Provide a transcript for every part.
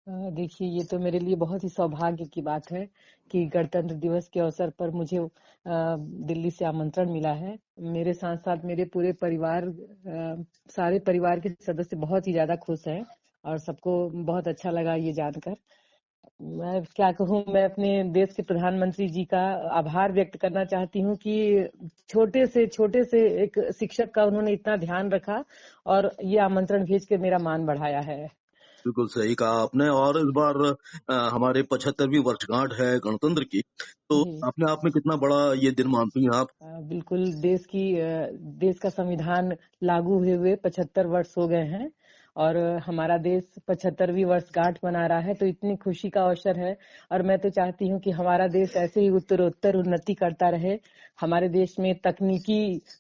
देखिए, ये तो मेरे लिए बहुत ही सौभाग्य की बात है कि गणतंत्र दिवस के अवसर पर मुझे दिल्ली से आमंत्रण मिला है। मेरे साथ-साथ मेरे पूरे परिवार सारे परिवार के सदस्य बहुत ही ज़्यादा खुश हैं और सबको बहुत अच्छा लगा ये जानकर। मैं क्या कहूँ, मैं अपने देश के प्रधानमंत्री जी का आभार व्यक्त करना चाहती हूँ कि छोटे से एक शिक्षक का उन्होंने इतना ध्यान रखा और ये आमंत्रण भेज के मेरा मान बढ़ाया है। बिल्कुल सही कहा आपने। और इस बार हमारे 75वीं वर्षगांठ है गणतंत्र की, तो जी। अपने आप में कितना बड़ा ये दिन मानती हैं आप? बिल्कुल देश का संविधान लागू हुए 75 वर्ष हो गए हैं और हमारा देश 75वीं वर्षगांठ मना रहा है, तो इतनी खुशी का अवसर है। और मैं तो चाहती हूँ कि हमारा देश ऐसे ही उत्तरोत्तर उन्नति करता रहे। हमारे देश में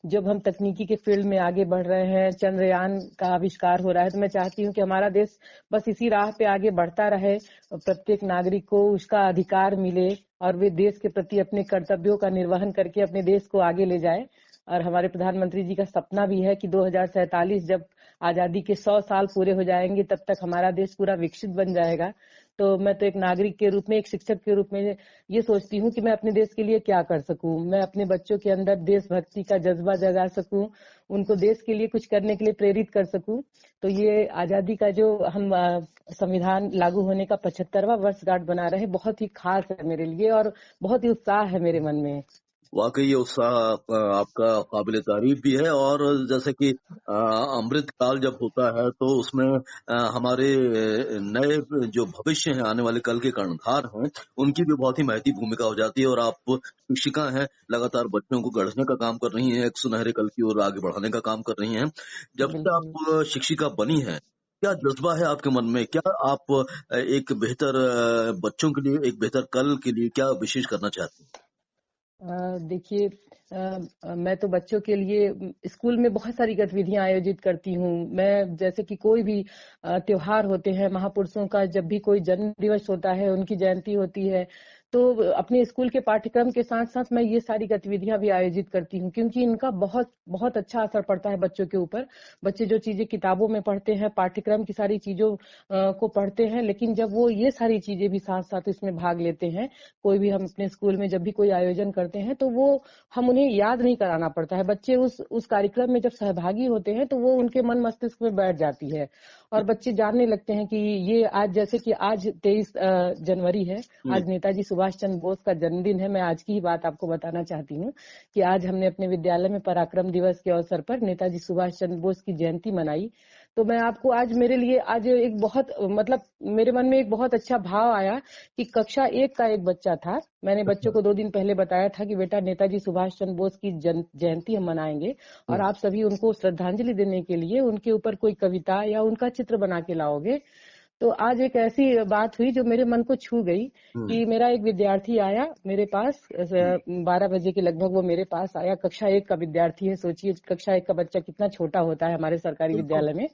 जब हम तकनीकी के फील्ड में आगे बढ़ रहे हैं, चंद्रयान का आविष्कार हो रहा है, तो मैं चाहती हूँ कि हमारा देश बस इसी राह पे आगे बढ़ता रहे, प्रत्येक नागरिक को उसका अधिकार मिले और वे देश के प्रति अपने कर्तव्यों का निर्वहन करके अपने देश को आगे ले जाए। और हमारे प्रधानमंत्री जी का सपना भी है कि 2047 जब आजादी के 100 साल पूरे हो जाएंगे, तब तक हमारा देश पूरा विकसित बन जाएगा। तो मैं तो एक नागरिक के रूप में, एक शिक्षक के रूप में ये सोचती हूँ कि मैं अपने देश के लिए क्या कर सकूं। मैं अपने बच्चों के अंदर देशभक्ति का जज्बा जगा सकूं, उनको देश के लिए कुछ करने के लिए प्रेरित कर सकूं। तो ये आजादी का जो हम संविधान लागू होने का 75वां वर्षगांठ बना रहे हैं, बहुत ही खास है मेरे लिए और बहुत ही उत्साह है मेरे मन में। वाकई ये उत्साह आपका काबिले तारीफ भी है। और जैसे कि अमृत काल जब होता है तो उसमें हमारे नए जो भविष्य हैं, आने वाले कल के कर्णधार हैं, उनकी भी बहुत ही महती भूमिका हो जाती है। और आप शिक्षिका हैं, लगातार बच्चों को गढ़ने का काम कर रही हैं, एक सुनहरे कल की ओर आगे बढ़ाने का काम कर रही हैं। जब से बिल्कुल। आप शिक्षिका बनी हैं, क्या जज्बा है आपके मन में? क्या आप एक बेहतर बच्चों के लिए, एक बेहतर कल के लिए क्या विशेष करना चाहती हैं? देखिए, मैं तो बच्चों के लिए स्कूल में बहुत सारी गतिविधियां आयोजित करती हूँ। मैं जैसे कि कोई भी त्योहार होते हैं, महापुरुषों का जब भी कोई जन्म दिवस होता है, उनकी जयंती होती है, तो अपने स्कूल के पाठ्यक्रम के साथ साथ मैं ये सारी गतिविधियां भी आयोजित करती हूँ, क्योंकि इनका बहुत बहुत अच्छा असर पड़ता है बच्चों के ऊपर। बच्चे जो चीजें किताबों में पढ़ते हैं, पाठ्यक्रम की सारी चीजों को पढ़ते हैं, लेकिन जब वो ये सारी चीजें भी साथ साथ इसमें भाग लेते हैं, कोई भी हम अपने स्कूल में जब भी कोई आयोजन करते हैं, तो वो हम उन्हें याद नहीं कराना पड़ता है। बच्चे उस कार्यक्रम में जब सहभागी होते हैं, तो वो उनके मन मस्तिष्क में बैठ जाती है और बच्चे जानने लगते हैं कि ये आज, जैसे कि आज 23 जनवरी है, हुँ। आज नेताजी सुभाष चंद्र बोस का जन्मदिन है। मैं आज की ही बात आपको बताना चाहती हूँ कि आज हमने अपने विद्यालय में पराक्रम दिवस के अवसर पर नेताजी सुभाष चंद्र बोस की जयंती मनाई। तो मैं आपको आज, मेरे लिए आज एक बहुत, मतलब मेरे मन में एक बहुत अच्छा भाव आया कि कक्षा 1 का एक बच्चा था। मैंने बच्चों को 2 दिन पहले बताया था कि बेटा, नेताजी सुभाष चंद्र बोस की जयंती हम मनाएंगे और हुँ। आप सभी उनको श्रद्धांजलि देने के लिए उनके ऊपर कोई कविता या उनका चित्र बना के लाओगे। तो आज एक ऐसी बात हुई जो मेरे मन को छू गई हुँ। कि मेरा एक विद्यार्थी आया मेरे पास, 12 बजे के लगभग वो मेरे पास आया। कक्षा 1 का विद्यार्थी है, सोचिए कक्षा 1 का बच्चा कितना छोटा होता है हमारे सरकारी बिल्कुल। विद्यालय में।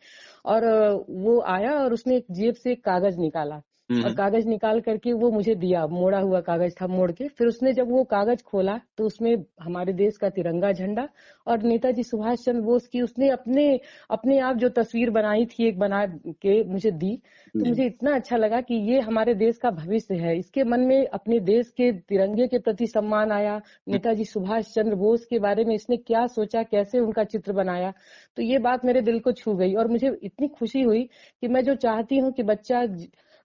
और वो आया और उसने एक जेब से एक कागज निकाला हुँ, और हुँ। कागज निकाल करके वो मुझे दिया। मोड़ा हुआ कागज था, मोड़ के। फिर उसने जब वो कागज खोला तो उसमें हमारे देश का तिरंगा झंडा और नेताजी सुभाष चंद्र बोस की उसने अपने अपने आप जो तस्वीर बनाई थी, एक बना के मुझे दी। तो जी। मुझे इतना अच्छा लगा कि ये हमारे देश का भविष्य है। इसके मन में अपने देश के तिरंगे के प्रति सम्मान आया। हुँ। नेताजी सुभाष चंद्र बोस के बारे में इसने क्या सोचा, कैसे उनका चित्र बनाया। तो ये बात मेरे दिल को छू गई और मुझे इतनी खुशी हुई कि मैं जो चाहती हूँ कि बच्चा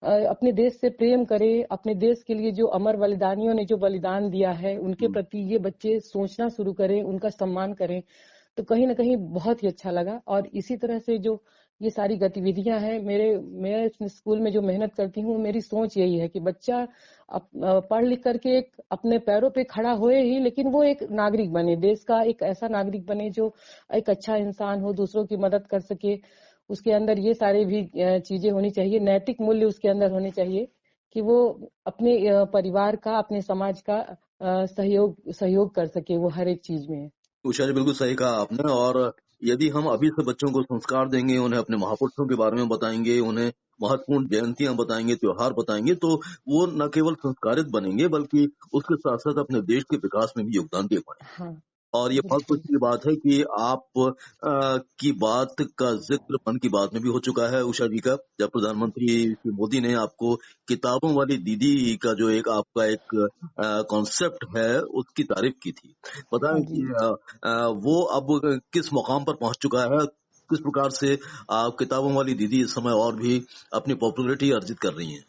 अपने देश से प्रेम करे, अपने देश के लिए जो अमर बलिदानियों ने जो बलिदान दिया है, उनके हुँ। प्रति ये बच्चे सोचना शुरू करें, उनका सम्मान करें। तो कहीं न कहीं बहुत ही अच्छा लगा। और इसी तरह से जो ये सारी गतिविधियां हैं, मैं इस स्कूल में जो मेहनत करती हूँ, मेरी सोच यही है कि बच्चा पढ़ लिख करके एक अपने पैरों पे खड़ा होए ही, लेकिन वो एक नागरिक बने, देश का एक ऐसा नागरिक बने जो एक अच्छा इंसान हो, दूसरों की मदद कर सके। उसके अंदर ये सारे भी चीजें होनी चाहिए, नैतिक मूल्य उसके अंदर होने चाहिए कि वो अपने परिवार का, अपने समाज का सहयोग सहयोग कर सके वो हर एक चीज में। उषा बिल्कुल सही कहा आपने। और यदि हम अभी से बच्चों को संस्कार देंगे, उन्हें अपने महापुरुषों के बारे में बताएँगे, उन्हें महत्वपूर्ण जयंतियाँ बताएँगे, त्योहार बताएँगे, तो वो न केवल संस्कारित बनेंगे बल्कि उसके साथ-साथ अपने देश के विकास में भी योगदान दे पाएँगे। हाँ। और ये बहुत बिल्कुल। खुशी की बात है कि आप की बात का ज़िक्र मन की बात में भी हो चुका है उषा जी का, जब प्रधानमंत्री श्री मोदी ने आपको किताबों वाली दीदी का जो एक आपका एक कॉन्सेप्ट है, उसकी तारीफ़ की थी। हाँ बताएँ जी। कि वो अब किस मुकाम पर पहुँच चुका है? किस प्रकार से आप किताबों वाली दीदी इस समय और भी अपनी पॉपुलैरिटी अर्जित कर रही हैं?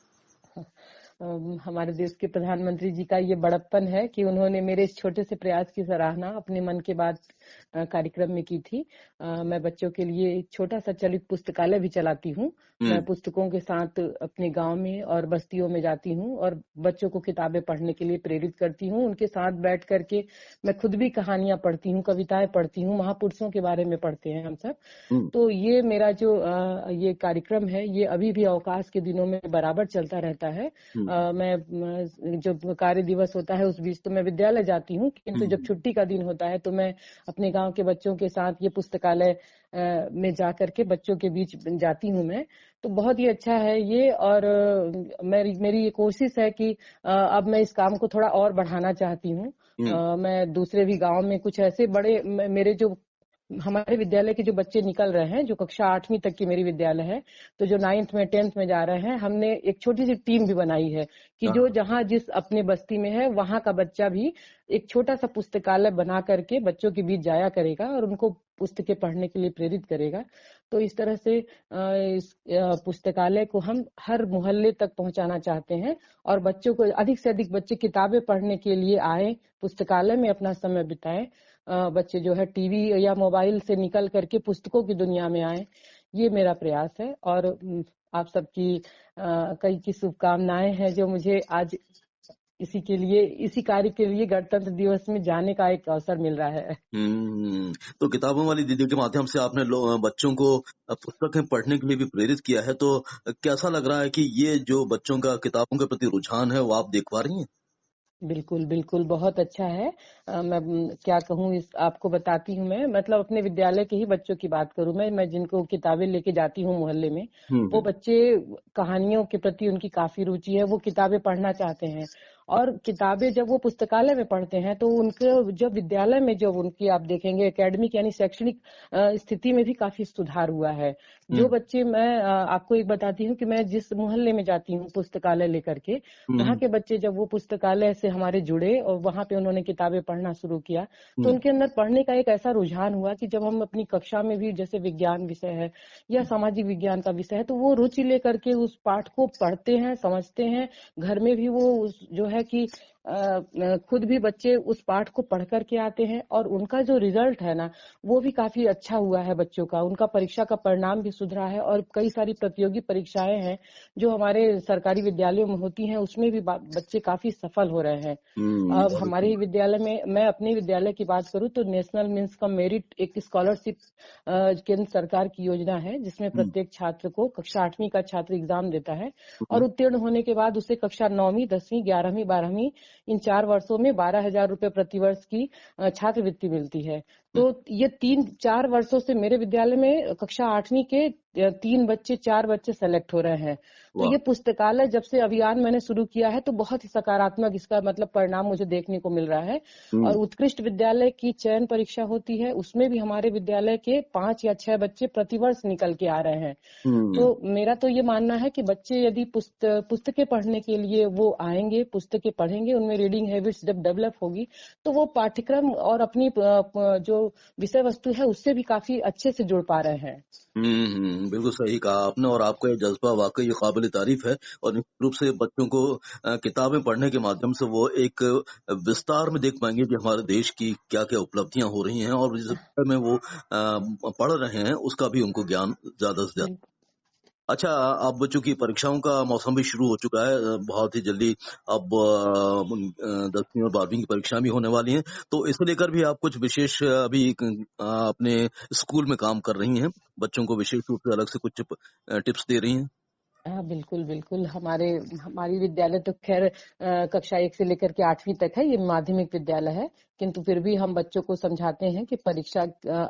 हमारे देश के प्रधानमंत्री जी का ये बड़प्पन है कि उन्होंने मेरे इस छोटे से प्रयास की सराहना अपने मन की बात कार्यक्रम में की थी। मैं बच्चों के लिए एक छोटा सा चलित पुस्तकालय भी चलाती हूँ। हुँ, मैं पुस्तकों के साथ अपने गांव में और बस्तियों में जाती हूँ और बच्चों को किताबें पढ़ने के लिए प्रेरित करती हूँ। उनके साथ बैठ करके मैं खुद भी कहानियां पढ़ती हूँ, कविताएं पढ़ती हूँ, महापुरुषों के बारे में पढ़ते हैं हम सब। हुँ, तो ये मेरा जो ये कार्यक्रम है, ये अभी भी अवकाश के दिनों में बराबर चलता रहता है। हुँ, जब कार्य दिवस होता है उस बीच तो मैं विद्यालय जाती हूँ, हुँ, किंतु जब छुट्टी का दिन होता है तो मैं अपने गांव के बच्चों के साथ ये पुस्तकालय में जा करके बच्चों के बीच जाती हूँ मैं। तो बहुत ही अच्छा है ये। और मेरी ये कोशिश है कि अब मैं इस काम को थोड़ा और बढ़ाना चाहती हूँ। हुँ, मैं दूसरे भी गांव में कुछ ऐसे बड़े मेरे जो हमारे विद्यालय के जो बच्चे निकल रहे हैं, जो कक्षा 8वीं तक की मेरी विद्यालय है, तो जो 9th में 10th में जा रहे हैं, हमने एक छोटी सी टीम भी बनाई है कि जो हाँ, जहां जिस अपने बस्ती में है वहां का बच्चा भी एक छोटा सा पुस्तकालय बना करके बच्चों के बीच जाया करेगा और उनको पुस्तकें पढ़ने के लिए प्रेरित करेगा। तो इस तरह से इस पुस्तकालय को हम हर मोहल्ले तक पहुंचाना चाहते हैं और बच्चों को अधिक से अधिक बच्चे किताबें पढ़ने के लिए आए, पुस्तकालय में अपना समय बिताएं। बच्चे जो है टीवी या मोबाइल से निकल करके पुस्तकों की दुनिया में आए, ये मेरा प्रयास है। और आप सबकी कई की शुभकामनाएं हैं जो मुझे आज इसी कार्य के लिए गणतंत्र दिवस में जाने का एक अवसर मिल रहा है। हुँ। तो किताबों वाली दीदी के माध्यम से आपने बच्चों को पुस्तकें पढ़ने के लिए भी प्रेरित किया है, तो कैसा लग रहा है कि ये जो बच्चों का किताबों के प्रति रुझान है, वो आप देख पा रही हैं? बिल्कुल, बिल्कुल, बहुत अच्छा है। मैं क्या कहूँ इस आपको बताती हूँ मैं, मतलब अपने विद्यालय के ही बच्चों की बात करूँ मैं जिनको किताबें लेके जाती हूँ मोहल्ले में, हुँ, वो हुँ, बच्चे कहानियों के प्रति उनकी काफ़ी रुचि है, वो किताबें पढ़ना चाहते हैं। और किताबें जब वो पुस्तकालय में पढ़ते हैं, तो उनके जब विद्यालय में जब उनकी आप देखेंगे एकेडमिक यानी शैक्षणिक स्थिति में भी काफ़ी सुधार हुआ है। हुँ, जो बच्चे मैं आपको एक बताती हूँ कि मैं जिस मोहल्ले में जाती हूँ पुस्तकालय लेकर के, वहाँ हुँ, के बच्चे जब वो पुस्तकालय से हमारे जुड़े और वहाँ पे उन्होंने किताबें पढ़ना शुरू किया, तो हुँ, उनके अंदर पढ़ने का एक ऐसा रुझान हुआ कि जब हम अपनी कक्षा में भी जैसे विज्ञान विषय है या सामाजिक विज्ञान का विषय है, तो वो रुचि लेकर के उस पाठ को पढ़ते हैं, समझते हैं। घर में भी वो जो है कि खुद भी बच्चे उस पाठ को पढ़ करके आते हैं और उनका जो रिजल्ट है ना, वो भी काफी अच्छा हुआ है बच्चों का। उनका परीक्षा का परिणाम भी सुधरा है और कई सारी प्रतियोगी परीक्षाएं हैं जो हमारे सरकारी विद्यालयों में होती हैं, उसमें भी बच्चे काफी सफल हो रहे हैं। हुँ, अब बहुत हमारे अच्छी ही बात। विद्यालय में, मैं अपने विद्यालय की बात करूं तो नेशनल मीन्स का मेरिट एक स्कॉलरशिप केंद्र सरकार की योजना है, जिसमें हुँ, प्रत्येक छात्र को कक्षा 8वीं का छात्र एग्जाम देता है हुँ, और उत्तीर्ण होने के बाद उसे कक्षा 9वीं 10वीं 11वीं 12वीं इन 4 वर्षों में 12,000 रुपए प्रतिवर्ष की छात्रवृत्ति मिलती है। हुँ, तो ये 3-4 वर्षों से मेरे विद्यालय में कक्षा 8वीं के 3 बच्चे 4 बच्चे सेलेक्ट हो रहे हैं। तो वाह! ये पुस्तकालय जब से अभियान मैंने शुरू किया है तो बहुत ही सकारात्मक इसका मतलब परिणाम मुझे देखने को मिल रहा है। और हुँ, उत्कृष्ट विद्यालय की चयन परीक्षा होती है, उसमें भी हमारे विद्यालय के 5 या 6 बच्चे प्रतिवर्ष निकल के आ रहे हैं। तो हुँ, मेरा तो ये मानना है कि बच्चे यदि पुस्तकें पढ़ने के लिए वो आएंगे, पुस्तकें पढ़ेंगे, उनमें रीडिंग हैबिट्स जब डेवलप होगी, तो वो पाठ्यक्रम और अपनी जो विषय वस्तु है उससे भी काफी अच्छे से जुड़ पा रहे हैं। हुँ, हुँ, बिल्कुल सही कहा आपने और आपका ये जज़्बा वाक़ई काबिल-ए-तारीफ़ है और निश्चित रूप से बच्चों को किताबें पढ़ने के माध्यम से वो एक विस्तार में देख पाएँगे कि हमारे देश की क्या-क्या उपलब्धियाँ हो रही हैं और जिस विषय में वो पढ़ रहे हैं, उसका भी उनको ज्ञान ज़्यादा से ज़्यादा। बिल्कुल। अच्छा, अब चूँकि परीक्षाओं का मौसम भी शुरू हो चुका है बहुत ही जल्दी अब 10वीं और 12वीं की परीक्षा भी होने वाली हैं, तो इसे लेकर भी आप कुछ विशेष अभी अपने स्कूल में काम कर रही हैं, बच्चों को विशेष रूप से अलग से कुछ टिप्स दे रही हैं? हाँ, बिल्कुल, बिल्कुल। हमारी विद्यालय तो ख़ैर कक्षा 1 से लेकर के 8वीं तक है, ये माध्यमिक विद्यालय है। किंतु फिर भी हम बच्चों को समझाते हैं कि परीक्षा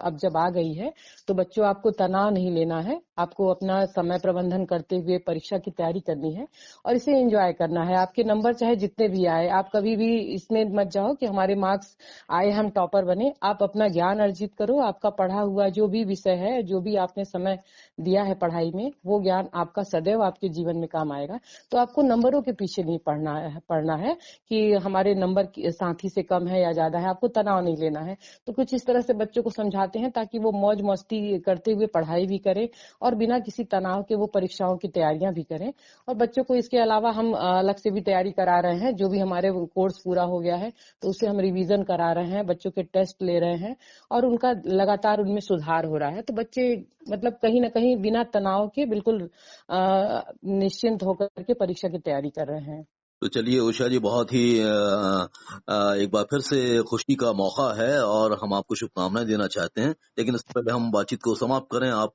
अब जब आ गई है, तो बच्चों आपको तनाव नहीं लेना है। आपको अपना समय प्रबंधन करते हुए परीक्षा की तैयारी करनी है और इसे एन्जॉय करना है। आपके नंबर चाहे जितने भी आए, आप कभी भी इसमें मत जाओ कि हमारे मार्क्स आए, हम टॉपर बने। आप अपना ज्ञान अर्जित करो, आपका पढ़ा हुआ जो भी विषय है, जो भी आपने समय दिया है पढ़ाई में, वो ज्ञान आपका सदैव आपके जीवन में काम आएगा। तो आपको नंबरों के पीछे नहीं पढ़ना है कि हमारे नंबर साथी से कम है या ज्यादा है, आपको तनाव नहीं लेना है। तो कुछ इस तरह से बच्चों को समझाते हैं ताकि वो मौज मस्ती करते हुए पढ़ाई भी करें और बिना किसी तनाव के वो परीक्षाओं की तैयारियां भी करें। और बच्चों को इसके अलावा हम अलग से भी तैयारी करा रहे हैं। जो भी हमारे कोर्स पूरा हो गया है तो उसे हम रिवीजन करा रहे हैं, बच्चों के टेस्ट ले रहे हैं और उनका लगातार उनमें सुधार हो रहा है। तो बच्चे मतलब कहीं ना कहीं बिना तनाव के बिल्कुल निश्चिंत होकर के परीक्षा की तैयारी कर रहे हैं। तो चलिए उषा जी, बहुत ही एक बार फिर से खुशी का मौका है और हम आपको शुभकामनाएं देना चाहते हैं। लेकिन इससे पहले हम बातचीत को समाप्त करें, आप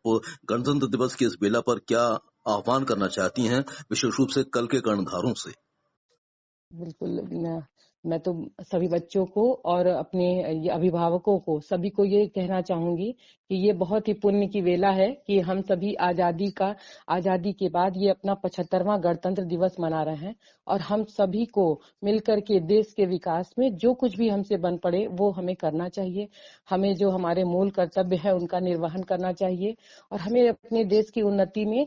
गणतंत्र दिवस की इस बेला पर क्या आह्वान करना चाहती हैं, विशेष रूप से कल के कर्णधारों से? बिल्कुल। मैं तो सभी बच्चों को और अपने ये अभिभावकों को सभी को ये कहना चाहूंगी कि ये बहुत ही पुण्य की वेला है कि हम सभी आजादी के बाद ये अपना 75वां गणतंत्र दिवस मना रहे हैं और हम सभी को मिलकर के देश के विकास में जो कुछ भी हमसे बन पड़े वो हमें करना चाहिए। हमें जो हमारे मूल कर्तव्य है उनका निर्वहन करना चाहिए और हमें अपने देश की उन्नति में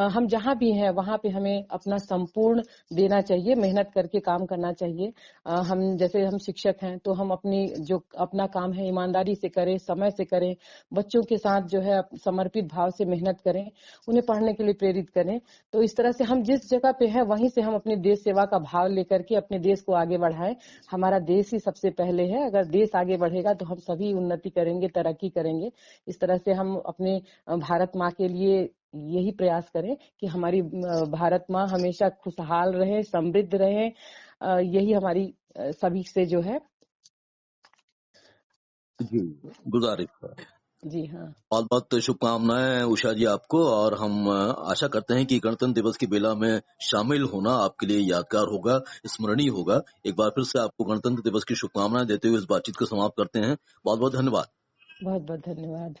हम जहां भी हैं वहां पे हमें अपना संपूर्ण देना चाहिए, मेहनत करके काम करना चाहिए। हम शिक्षक हैं तो हम अपना काम है ईमानदारी से करें, समय से करें, बच्चों के साथ जो है समर्पित भाव से मेहनत करें, उन्हें पढ़ने के लिए प्रेरित करें। तो इस तरह से हम जिस जगह पे हैं वहीं से हम अपने देश सेवा का भाव लेकर के अपने देश को आगे बढ़ाएं। हमारा देश ही सबसे पहले है। अगर देश आगे बढ़ेगा तो हम सभी उन्नति करेंगे, तरक्की करेंगे। इस तरह से हम अपने भारत माँ के लिए यही प्रयास करें कि हमारी भारत माँ हमेशा खुशहाल रहे, समृद्ध रहे। यही हमारी सभी से जो है। जी, गुजारिश है। जी हाँ। बहुत बहुत शुभकामनाएं उषा जी आपको, और हम आशा करते हैं कि गणतंत्र दिवस की बेला में शामिल होना आपके लिए यादगार होगा, स्मरणीय होगा। एक बार फिर से आपको गणतंत्र दिवस की शुभकामनाएं देते हुए इस बातचीत को समाप्त करते हैं। बहुत बहुत धन्यवाद। बहुत बहुत धन्यवाद।